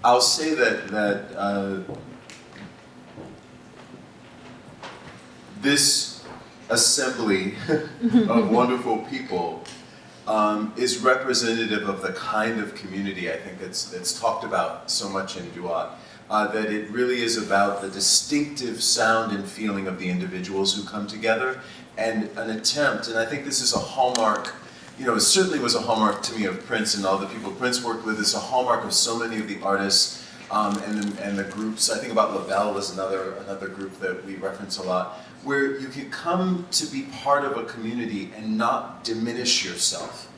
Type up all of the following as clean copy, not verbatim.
I'll say that this assembly of wonderful people is representative of the kind of community I think that's talked about so much in DUAT. That it really is about the distinctive sound and feeling of the individuals who come together, and an attempt, and I think this is a hallmark, it certainly was a hallmark to me of Prince and all the people Prince worked with. It's a hallmark of so many of the artists and the groups. I think about LaBelle was another group that we reference a lot, where you can come to be part of a community and not diminish yourself,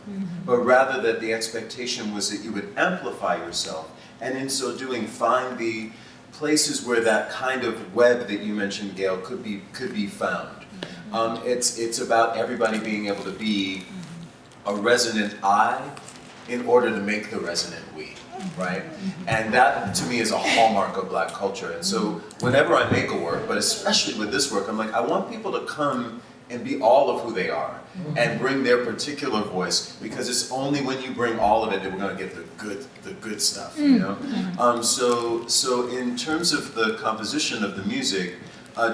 but rather that the expectation was that you would amplify yourself, and in so doing find the places where that kind of web that you mentioned, Gail, could be found. It's about everybody being able to be a resonant I in order to make the resonant we, right? And that, to me, is a hallmark of Black culture. And so whenever I make a work, but especially with this work, I'm like, I want people to come and be all of who they are and bring their particular voice, because it's only when you bring all of it that we're going to get the good stuff, you know? So in terms of the composition of the music,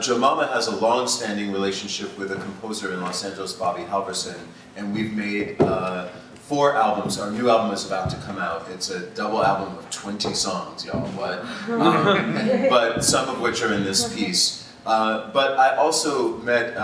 Jemima has a long-standing relationship with a composer in Los Angeles, Bobby Halverson, and we've made 4 albums. Our new album is about to come out. It's a double album of 20 songs, y'all, what? But some of which are in this piece. But I also met,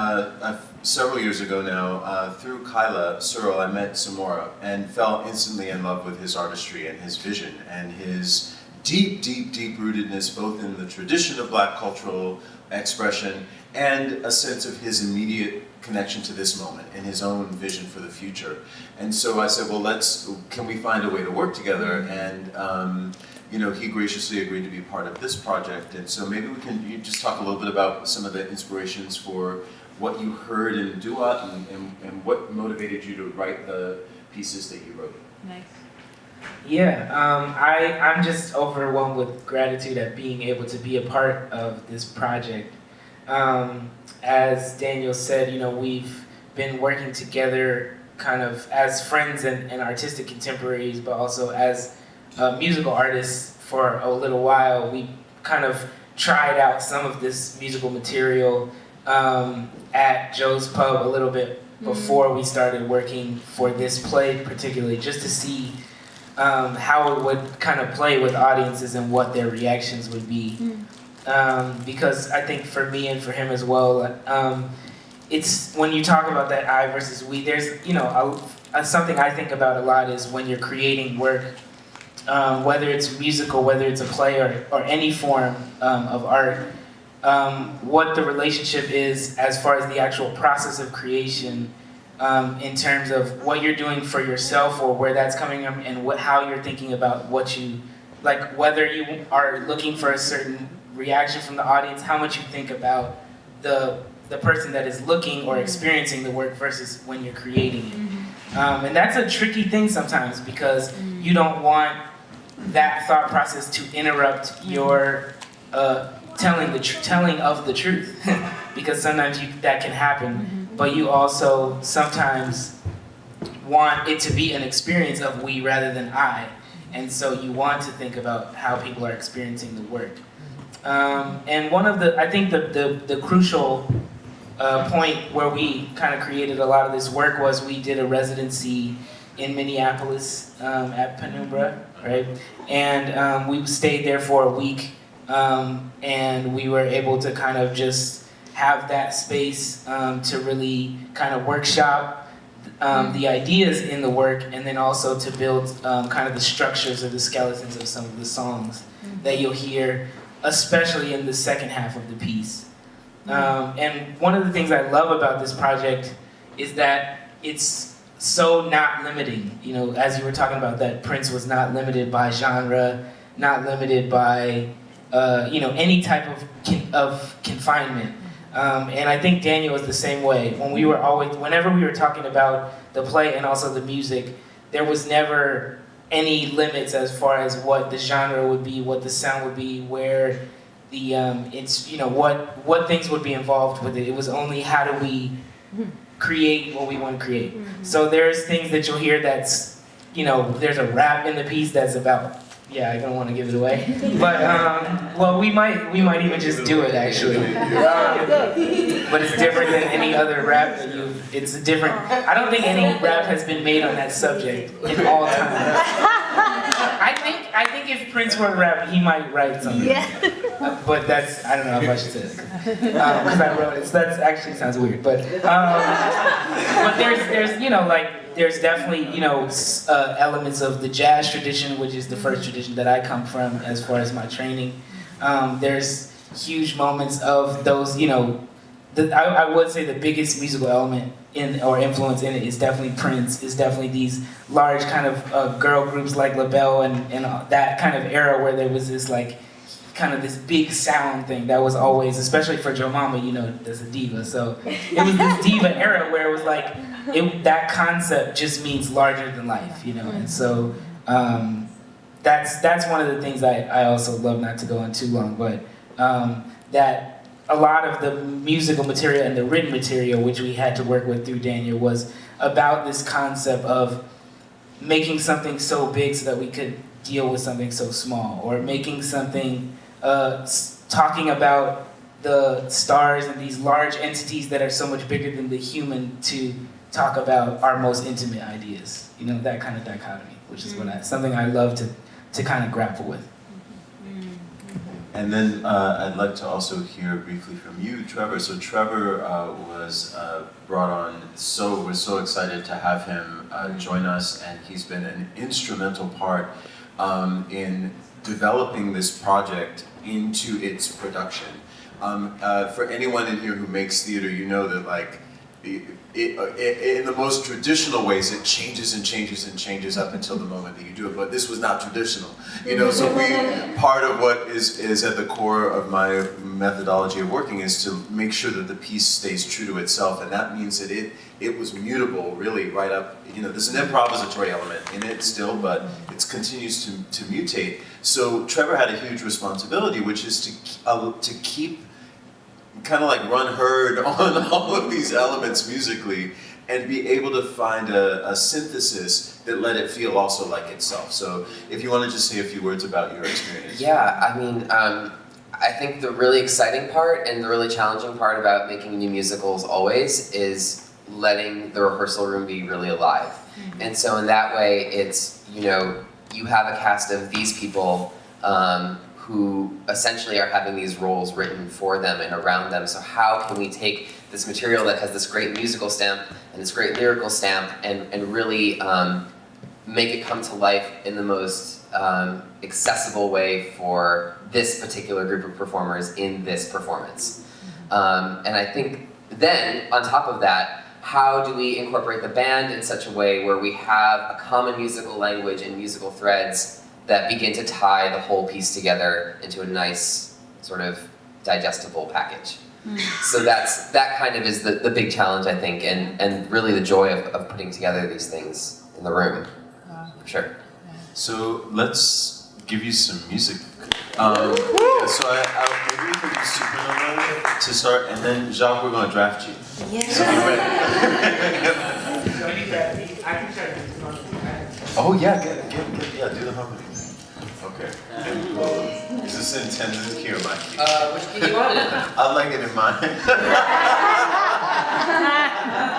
several years ago now, through Kyla Searle, I met Samora and fell instantly in love with his artistry and his vision and his deep rootedness both in the tradition of Black cultural expression and a sense of his immediate connection to this moment and his own vision for the future. And so I said, well, can we find a way to work together? And he graciously agreed to be part of this project. And so maybe you just talk a little bit about some of the inspirations for what you heard in DUAT and what motivated you to write the pieces that you wrote. Nice. Yeah, I'm just overwhelmed with gratitude at being able to be a part of this project. As Daniel said, we've been working together kind of as friends and artistic contemporaries, but also as musical artists for a little while. We kind of tried out some of this musical material at Joe's Pub a little bit before we started working for this play particularly, just to see how it would kind of play with audiences and what their reactions would be. Because I think for me and for him as well, it's when you talk about that I versus we, there's, something I think about a lot is when you're creating work, whether it's musical, whether it's a play or any form of art, what the relationship is as far as the actual process of creation, in terms of what you're doing for yourself or where that's coming from, and how you're thinking about what you, like whether you are looking for a certain reaction from the audience, how much you think about the person that is looking or experiencing the work versus when you're creating it. And that's a tricky thing sometimes, because you don't want that thought process to interrupt your telling of the truth, because sometimes that can happen, but you also sometimes want it to be an experience of we rather than I, and so you want to think about how people are experiencing the work. And one of I think the crucial point where we kind of created a lot of this work was we did a residency in Minneapolis at Penumbra, right? And we stayed there for a week, and we were able to kind of just have that space to really kind of workshop the ideas in the work, and then also to build kind of the structures or the skeletons of some of the songs that you'll hear, especially in the second half of the piece. And one of the things I love about this project is that it's so not limiting. As you were talking about, that Prince was not limited by genre, not limited by any type of confinement. And I think Daniel was the same way. Whenever we were talking about the play and also the music, there was never any limits as far as what the genre would be, what the sound would be, where the what things would be involved with it. It was only how do we create what we want to create. So there's things that you'll hear that's, there's a rap in the piece that's about Yeah, I don't want to give it away, but well, we might even just do it actually. But it's different than any other rap that it's a different. I don't think any rap has been made on that subject in all time. I think if Prince were to rap, he might write something. Yeah. But that's, I don't know if I should say that because I wrote it. So that actually sounds weird. But there's you know, like there's definitely, you know, elements of the jazz tradition, which is the first tradition that I come from as far as my training. There's huge moments of those, you know, I would say the biggest musical element in or influence in it is definitely Prince, is definitely these large kind of girl groups like LaBelle and that kind of era where there was this like kind of this big sound thing that was always, especially for Joe Mama, you know, as a diva. So it was this diva era where it was like, that concept just means larger than life, you know, and so that's one of the things I also love, not to go on too long, but that a lot of the musical material and the written material, which we had to work with through Daniel, was about this concept of making something so big so that we could deal with something so small, or making something, talking about the stars and these large entities that are so much bigger than the human to talk about our most intimate ideas. You know, that kind of dichotomy, which is something I love to kind of grapple with. And then I'd like to also hear briefly from you, Trevor. So Trevor was brought on, so we're so excited to have him join us, and he's been an instrumental part in developing this project into its production. For anyone in here who makes theater, you know that like, in the most traditional ways, it changes and changes and changes up until the moment that you do it. But this was not traditional, you know. So part of what is at the core of my methodology of working is to make sure that the piece stays true to itself, and that means that it was mutable, really, right up. You know, there's an improvisatory element in it still, but it continues to mutate. So Trevor had a huge responsibility, which is to keep, kind of like run herd on all of these elements musically and be able to find a synthesis that let it feel also like itself. So if you want to just say a few words about your experience. Yeah, I mean, I think the really exciting part and the really challenging part about making new musicals always is letting the rehearsal room be really alive. Mm-hmm. And so in that way, it's, you know, you have a cast of these people who essentially are having these roles written for them and around them. So how can we take this material that has this great musical stamp and this great lyrical stamp and really make it come to life in the most accessible way for this particular group of performers in this performance. And I think then, on top of that, how do we incorporate the band in such a way where we have a common musical language and musical threads that begin to tie the whole piece together into a nice, sort of digestible package. So that kind of is the big challenge, I think, and really the joy of putting together these things in the room, for sure. So let's give you some music. Yeah, so maybe we can do Supernova to start, and then Jacques, we're going to draft you. Yeah. So you ready? Oh yeah, yeah, do the harmony. Okay. Is this in tens key or my key? Which key do you want it in? I like it in mine.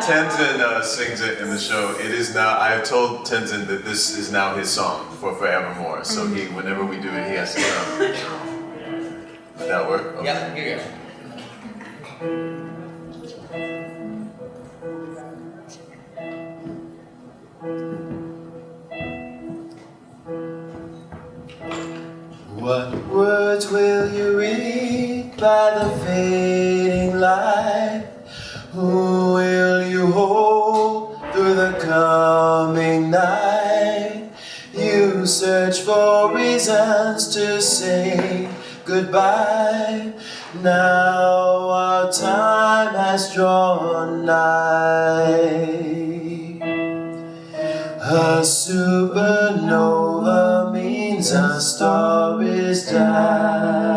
Tenzin sings it in the show. It is now, I have told Tenzin that this is now his song for forevermore. So whenever we do it, he has to come. Would that work? Okay. Yeah, here you go. What words will you read by the fading light? Who will you hold through the coming night? You search for reasons to say goodbye. Now our time has drawn nigh. A supernova means a star is dying.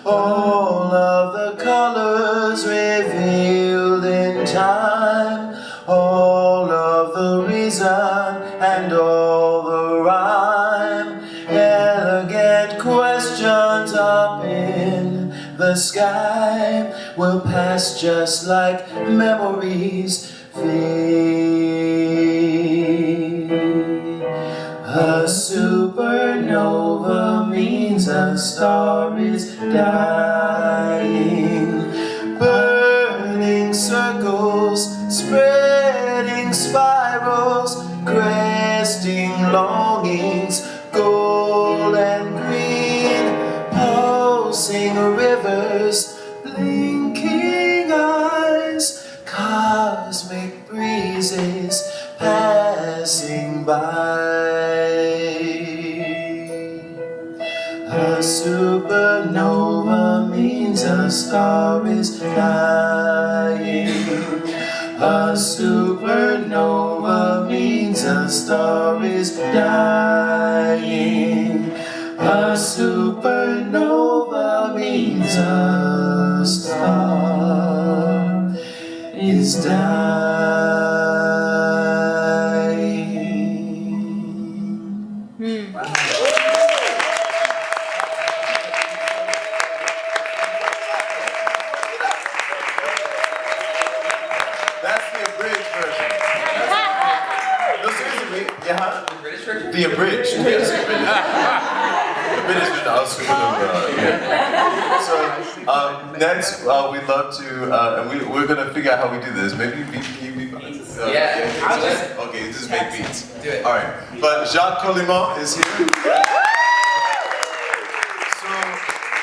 All of the colors revealed in time, all of the reason and all the rhyme arrogant questions up in the sky will pass just like memories fade. A supernova means a star is dying. Burning circles, spreading spirals, cresting longings, gold and green, pulsing rivers, blinking eyes, cosmic breezes passing by. A supernova means a star is dying. A supernova means a star is dying. A supernova means a star is dying. Wow. That's the abridged version. No, seriously, yeah. The British version? The abridged, yes. The British version, I'll scoop it over. So, next, we'd love to, and we're going to figure out how we do this. Maybe beats. Yeah. Okay, just make beats. Do it. All right, but Jacques Colimont is here.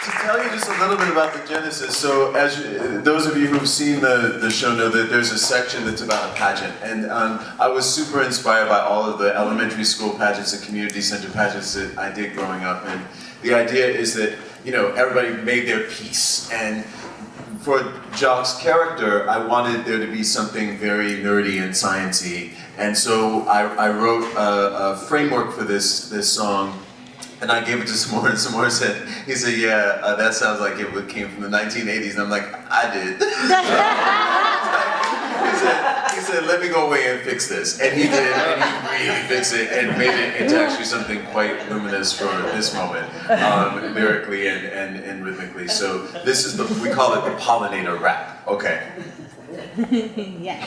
To tell you just a little bit about the genesis, so as those of you who've seen the show know that there's a section that's about a pageant, and I was super inspired by all of the elementary school pageants and community center pageants that I did growing up, and the idea is that, you know, everybody made their piece, and for Jacques' character, I wanted there to be something very nerdy and sciencey, and so I wrote a framework for this song. And I gave it to Samora, and Samora said, he said, yeah, that sounds like it came from the 1980s. And I'm like, I did. he said, let me go away and fix this. And he did, and he really fixed it and made it into actually something quite luminous for this moment, lyrically and rhythmically. So this is we call it the pollinator rap. Okay. Yes.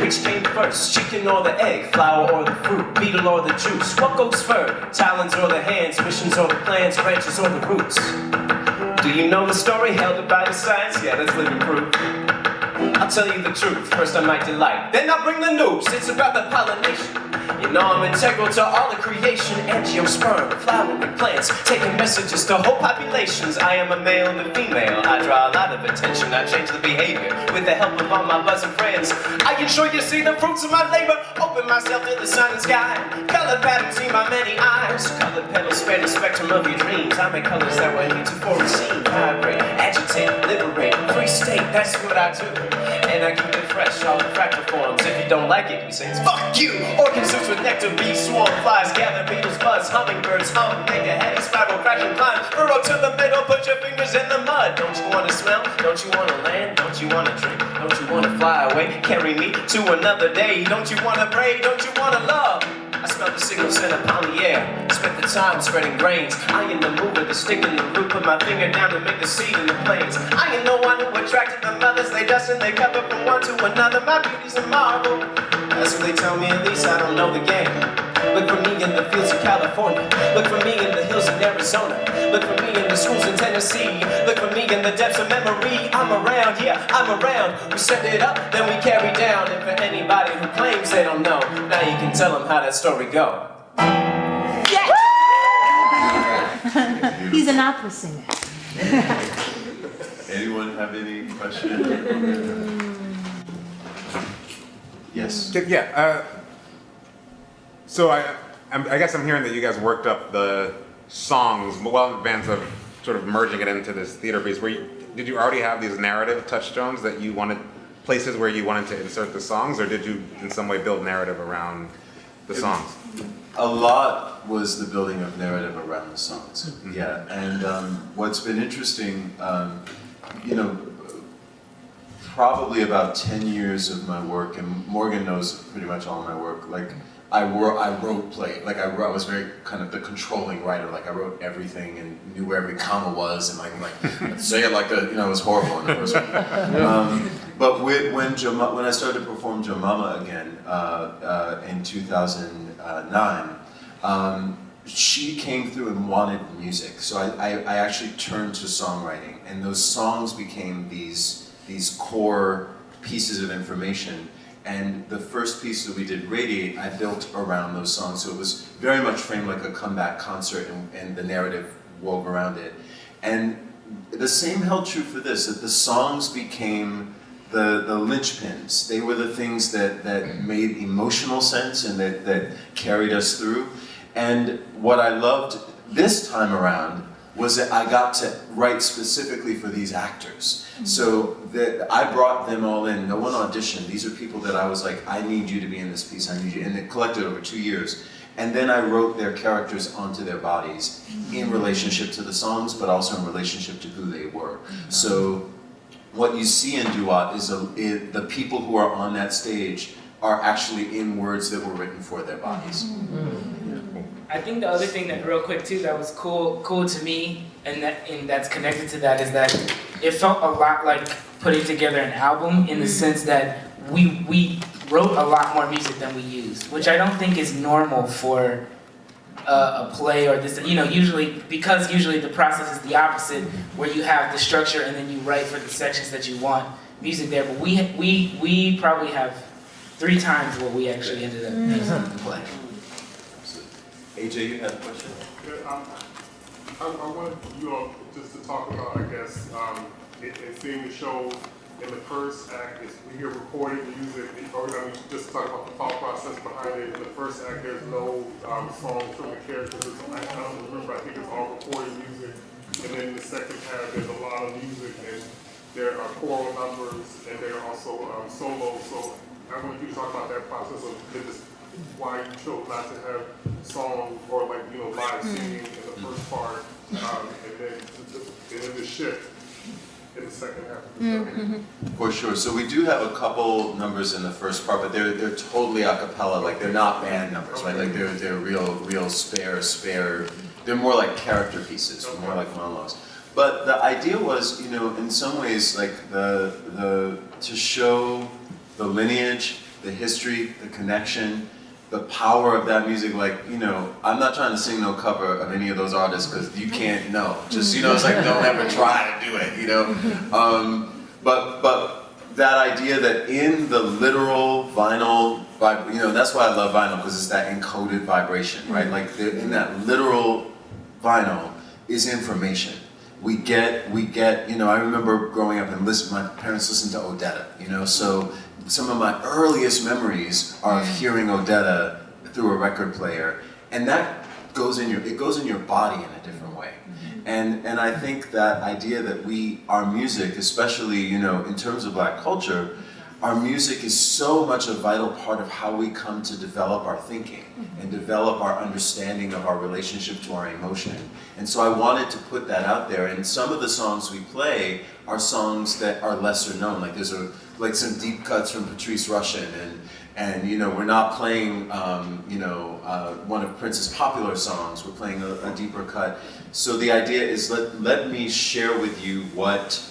Which came first, chicken or the egg, flour or the fruit, beetle or the juice? What goes first, talons or the hands, missions or the plans, branches or the roots? Do you know the story held up by the science? Yeah, that's living proof. I'll tell you the truth, first I might delight, then I'll bring the news. It's about the pollination. You know I'm integral to all the creation, angiosperm, flowering plants, taking messages to whole populations. I am a male and a female, I draw a lot of attention, I change the behavior with the help of all my buzzing friends. I ensure you see the fruits of my labor, open myself to the sun and sky. Colored patterns see my many eyes, colored petals spread the spectrum of your dreams. I make colors that were heretofore seen, vibrate, agitate, liberate, free state, that's what I do. And I keep it fresh, all in fractal forms. If you don't like it, you say it's fuck you. Orchids with nectar, bees swarm, flies gather, beetles buzz, hummingbirds hum, make a heady spiral, crash and climb. Burrow to the middle, put your fingers in the mud. Don't you wanna smell? Don't you wanna land? Don't you wanna drink? Don't you wanna fly away? Carry me to another day. Don't you wanna pray? Don't you wanna love? I smell the signal sent upon the air. Spent the time spreading grains. I am the mover, the stick in the root. Put my finger down to make the seed in the plains. I am the one who attracted the mothers. They dust and they cover from one to another. My beauty's a marvel. That's what they tell me, at least I don't know the game. Look for me in the fields of California. Look for me in the hills of Arizona. Look for me in the schools in Tennessee. Look for me in the depths of memory. I'm around, yeah, I'm around. We set it up, then we carry down. And for anybody who claims they don't know, now you can tell them how that story go. Yes! He's an opera singer. Anyone have any questions? Yes. Yeah. So I guess I'm hearing that you guys worked up the songs well in advance of sort of merging it into this theater piece. Did you already have these narrative touchstones that you wanted, places where you wanted to insert the songs, or did you in some way build narrative around the songs? A lot was the building of narrative around the songs. Yeah, and what's been interesting, you know, probably about 10 years of my work, and Morgan knows pretty much all my work, like I wrote play, like I was very kind of the controlling writer, like I wrote everything and knew where every comma was, and like say it like a, you know, it was horrible in the first one. But when I started to perform Jomama again in 2009, she came through and wanted music, so I actually turned to songwriting, and those songs became these core pieces of information. And the first piece that we did, Radiate, I built around those songs, so it was very much framed like a comeback concert, and the narrative wove around it. And the same held true for this, that the songs became the linchpins. They were the things that made emotional sense and that carried us through. And what I loved this time around was that I got to write specifically for these actors. So that I brought them all in, no one auditioned. These are people that I was like, I need you to be in this piece, I need you. And it collected over 2 years. And then I wrote their characters onto their bodies in relationship to the songs, but also in relationship to who they were. So what you see in DUAT is the people who are on that stage are actually in words that were written for their bodies. I think the other thing that, real quick too, that was cool to me, and that's connected to that, is that it felt a lot like putting together an album, in the sense that we wrote a lot more music than we used, which I don't think is normal for a play or this. You know, usually the process is the opposite, where you have the structure and then you write for the sections that you want music there. But we probably have 3 times what we actually ended up using in the play. AJ, you had a question? I wanted you all just to talk about, I guess, it seemed to show in the first act, we hear recorded music, or just talk about the thought process behind it. In the first act, there's no songs from the characters. I don't remember, I think it's all recorded music. And then in the second half, there's a lot of music, and there are choral numbers, and there are also solos. So I wanted you to talk about that process of why you chose not to have song or like, you know, live singing in the first part, and then the shift in the second half of the show. For sure. So we do have a couple numbers in the first part, but they're totally a cappella. Like they're not band numbers, right? Like they're real spare. They're more like character pieces, more like monologues. But the idea was, you know, in some ways, like to show the lineage, the history, the connection, the power of that music. Like, you know, I'm not trying to sing no cover of any of those artists, because you can't know. Just, you know, it's like, don't ever try to do it, you know? But that idea that in the literal vinyl, you know, that's why I love vinyl, because it's that encoded vibration, right? Like in that literal vinyl is information. We get, you know, I remember growing up and my parents listened to Odetta, you know, so some of my earliest memories are of hearing Odetta through a record player, and that goes in your body in a different way. And I think that idea that our music, especially, you know, in terms of Black culture, our music is so much a vital part of how we come to develop our thinking and develop our understanding of our relationship to our emotion. And so I wanted to put that out there, and some of the songs we play are songs that are lesser known. Like there's like some deep cuts from Patrice Rushen, and you know, we're not playing one of Prince's popular songs, we're playing a deeper cut. So the idea is let me share with you what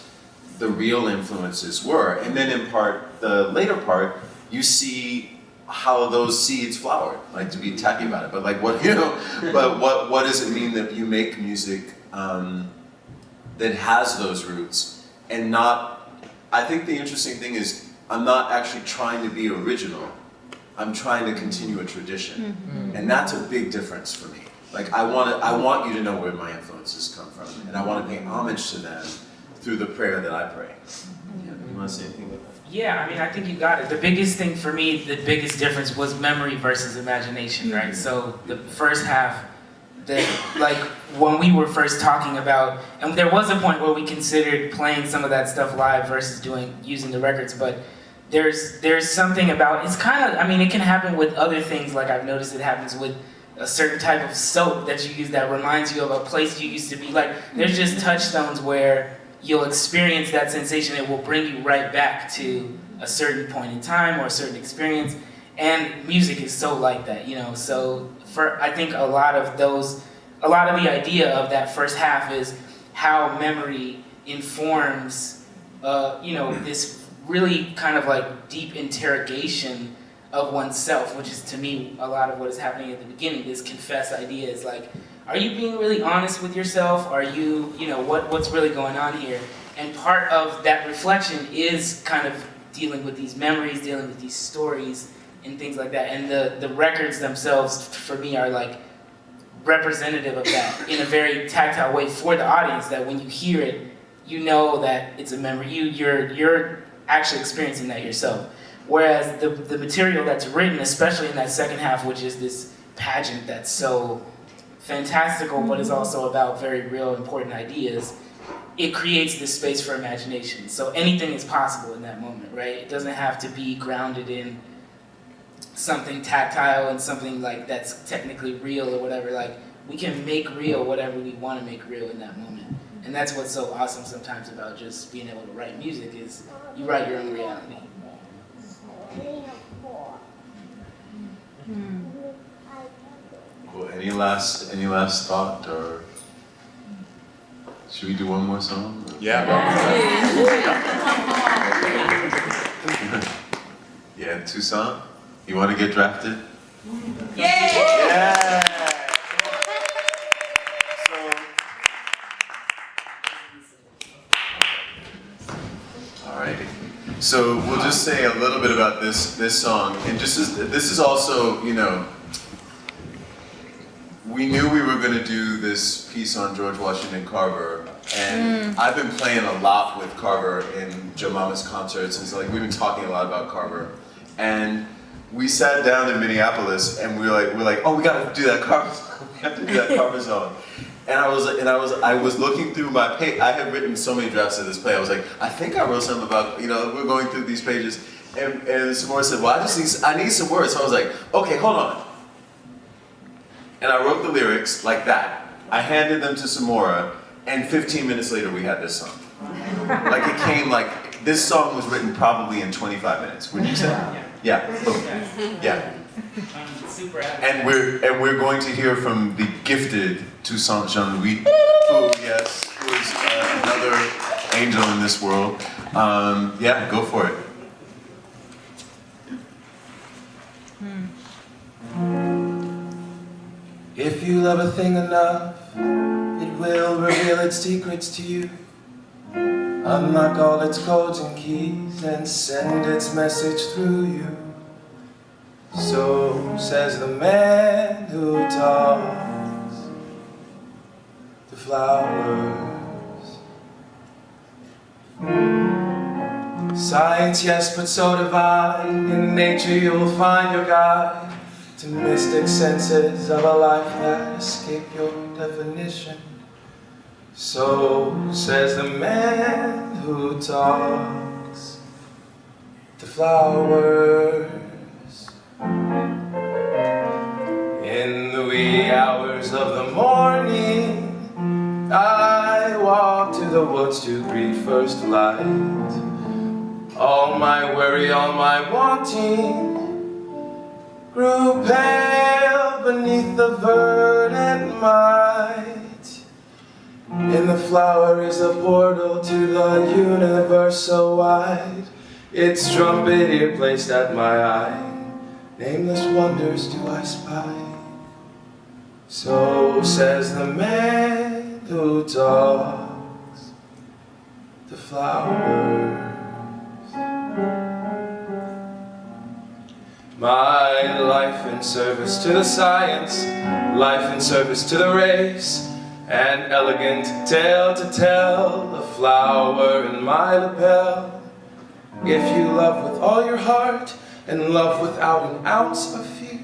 the real influences were, and then in part, the later part, you see how those seeds flowered. Like, to be tacky about it, but like what, you know, but what does it mean that you make music that has those roots and not? I think the interesting thing is I'm not actually trying to be original. I'm trying to continue a tradition, and that's a big difference for me. Like I want you to know where my influences come from, and I want to pay homage to them through the prayer that I pray. Yeah, you want to say anything about that? Yeah, I mean, I think you got it. The biggest thing for me, the biggest difference was memory versus imagination, right? So the first half, like when we were first talking about, and there was a point where we considered playing some of that stuff live versus using the records, but there's something about, it's kind of, I mean, it can happen with other things, like I've noticed it happens with a certain type of soap that you use that reminds you of a place you used to be. Like, there's just touchstones where you'll experience that sensation. It will bring you right back to a certain point in time or a certain experience. And music is so like that, you know. So I think a lot of the idea of that first half is how memory informs, this really kind of like deep interrogation of oneself, which is to me a lot of what is happening at the beginning. This confess idea is like, are you being really honest with yourself? Are you, what's really going on here? And part of that reflection is kind of dealing with these memories, dealing with these stories and things like that. And the records themselves, for me, are like representative of that in a very tactile way for the audience, that when you hear it, you know that it's a memory. You're actually experiencing that yourself. Whereas the material that's written, especially in that second half, which is this pageant that's so fantastical, but is also about very real, important ideas, it creates this space for imagination. So anything is possible in that moment, right? It doesn't have to be grounded in something tactile and something like that's technically real or whatever. Like, we can make real whatever we want to make real in that moment. And that's what's so awesome sometimes about just being able to write music, is you write your own reality. Cool. Any last thought, or should we do one more song? Or? Yeah. Yeah, Tucson. You want to get drafted? Yeah! Yeah! Alrighty. So we'll just say a little bit about this song, and this is also, we knew we were going to do this piece on George Washington Carver, and I've been playing a lot with Carver in Joe Mama's concerts, and so we've been talking a lot about Carver, and we sat down in Minneapolis, and we're like, oh, we got to do that Carver song. We have to do that Carver song. And I was looking through my page. I had written so many drafts of this play. I was like, I think I wrote something about, we're going through these pages. And Samora said, well, I need some words. So I was like, okay, hold on. And I wrote the lyrics like that. I handed them to Samora, and 15 minutes later we had this song. Like, it came like, this song was written probably in 25 minutes, wouldn't you say? Yeah. Boom. Yeah. I'm super happy. And we're going to hear from the gifted Toussaint Jean-Louis, who is another angel in this world. Yeah, go for it. If you love a thing enough, it will reveal its secrets to you. Unlock all its codes and keys and send its message through you. So says the man who talks to flowers. Science, yes, but so divine. In nature you'll find your guide to mystic senses of a life that escape your definition. So says the man who talks to flowers. In the wee hours of the morning, I walk to the woods to greet first light. All my worry, all my wanting grew pale beneath the verdant might. In the flower is a portal to the universe so wide. Its trumpet ear placed at my eye. Nameless wonders do I spy. So says the man who talks to flowers. My life in service to the science, life in service to the race, an elegant tale to tell, a flower in my lapel. If you love with all your heart and love without an ounce of fear,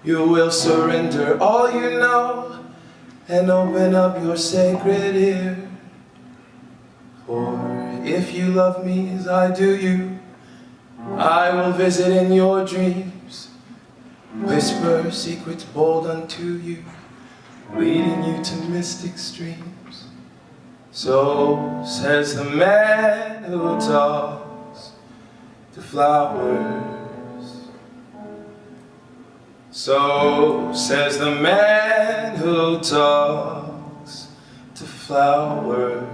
you will surrender all you know and open up your sacred ear. For if you love me as I do you, I will visit in your dreams, whisper secrets bold unto you, leading you to mystic streams. So says the man who talks to flowers. So says the man who talks to flowers.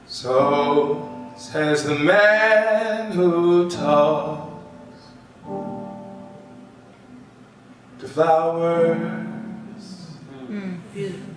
So says the man who talks to flowers. Beautiful.